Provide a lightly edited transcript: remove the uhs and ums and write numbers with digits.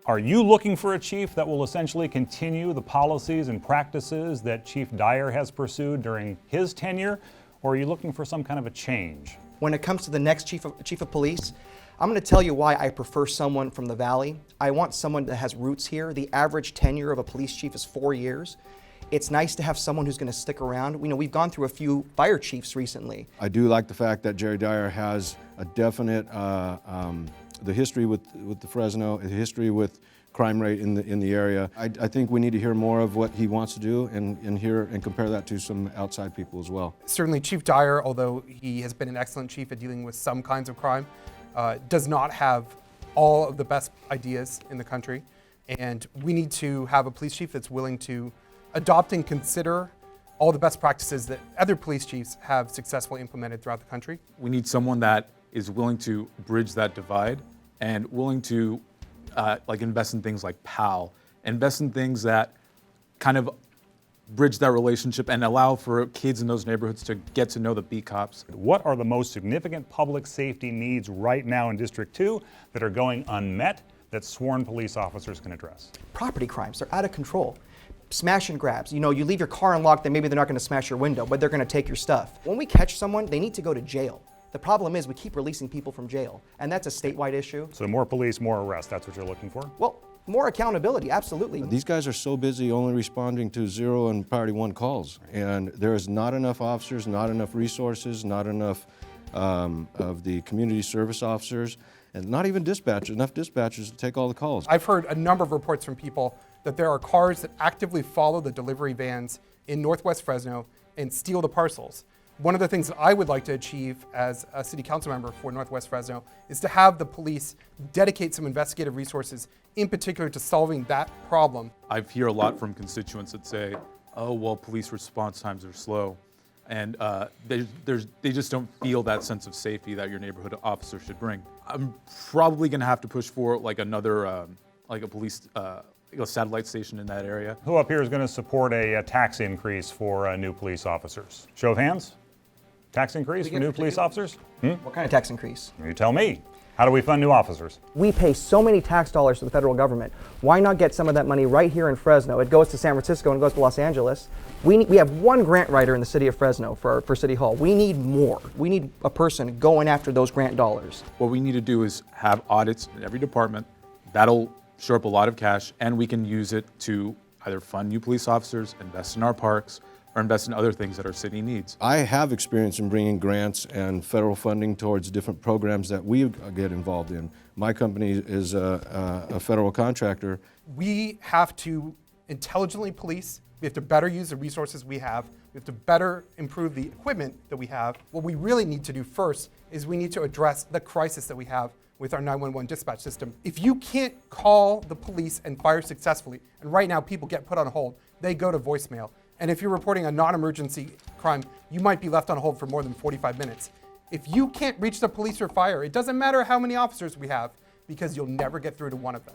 Are you looking for a chief that will essentially continue the policies and practices that Chief Dyer has pursued during his tenure, or are you looking for some kind of a change? When it comes to the next chief of police, I'm going to tell you why I prefer someone from the Valley. I want someone that has roots here. The average tenure of a police chief is 4 years. It's nice to have someone who's going to stick around. You know, we've gone through a few fire chiefs recently. I do like the fact that Jerry Dyer has a definite the history with the Fresno, the history with crime rate in the area. I think we need to hear more of what he wants to do and hear and compare that to some outside people as well. Certainly Chief Dyer, although he has been an excellent chief at dealing with some kinds of crime, does not have all of the best ideas in the country. And we need to have a police chief that's willing to adopt and consider all the best practices that other police chiefs have successfully implemented throughout the country. We need someone that is willing to bridge that divide and willing to invest in things like PAL, invest in things that kind of bridge that relationship and allow for kids in those neighborhoods to get to know the beat cops. What are the most significant public safety needs right now in District 2 that are going unmet that sworn police officers can address? Property crimes, they're out of control. Smash and grabs. You know, you leave your car unlocked, then maybe they're not going to smash your window, but they're going to take your stuff. When we catch someone, they need to go to jail. The problem is we keep releasing people from jail, and that's a statewide issue. So more police, more arrests, that's what you're looking for? Well, more accountability, absolutely. These guys are so busy only responding to 0 and priority 1 calls, and there is not enough officers, not enough resources, not enough of the community service officers, and not even dispatchers, enough dispatchers to take all the calls. I've heard a number of reports from people that there are cars that actively follow the delivery vans in Northwest Fresno and steal the parcels. One of the things that I would like to achieve as a city council member for Northwest Fresno is to have the police dedicate some investigative resources, in particular to solving that problem. I hear a lot from constituents that say, oh, well, police response times are slow. And they just don't feel that sense of safety that your neighborhood officer should bring. I'm probably gonna have to push for like another, like a police, a satellite station in that area. Who up here is going to support a tax increase for new police officers? Show of hands? Tax increase for new police officers? What kind of tax increase? You tell me. How do we fund new officers? We pay so many tax dollars to the federal government. Why not get some of that money right here in Fresno? It goes to San Francisco and it goes to Los Angeles. We have one grant writer in the city of Fresno for City Hall. We need more. We need a person going after those grant dollars. What we need to do is have audits in every department. That'll shore up a lot of cash, and we can use it to either fund new police officers, invest in our parks, or invest in other things that our city needs. I have experience in bringing grants and federal funding towards different programs that we get involved in. My company is a federal contractor. We have to intelligently police. We have to better use the resources we have. We have to better improve the equipment that we have. What we really need to do first is we need to address the crisis that we have with our 911 dispatch system. If you can't call the police and fire successfully, and right now people get put on hold, they go to voicemail. And if you're reporting a non-emergency crime, you might be left on hold for more than 45 minutes. If you can't reach the police or fire, it doesn't matter how many officers we have, because you'll never get through to one of them.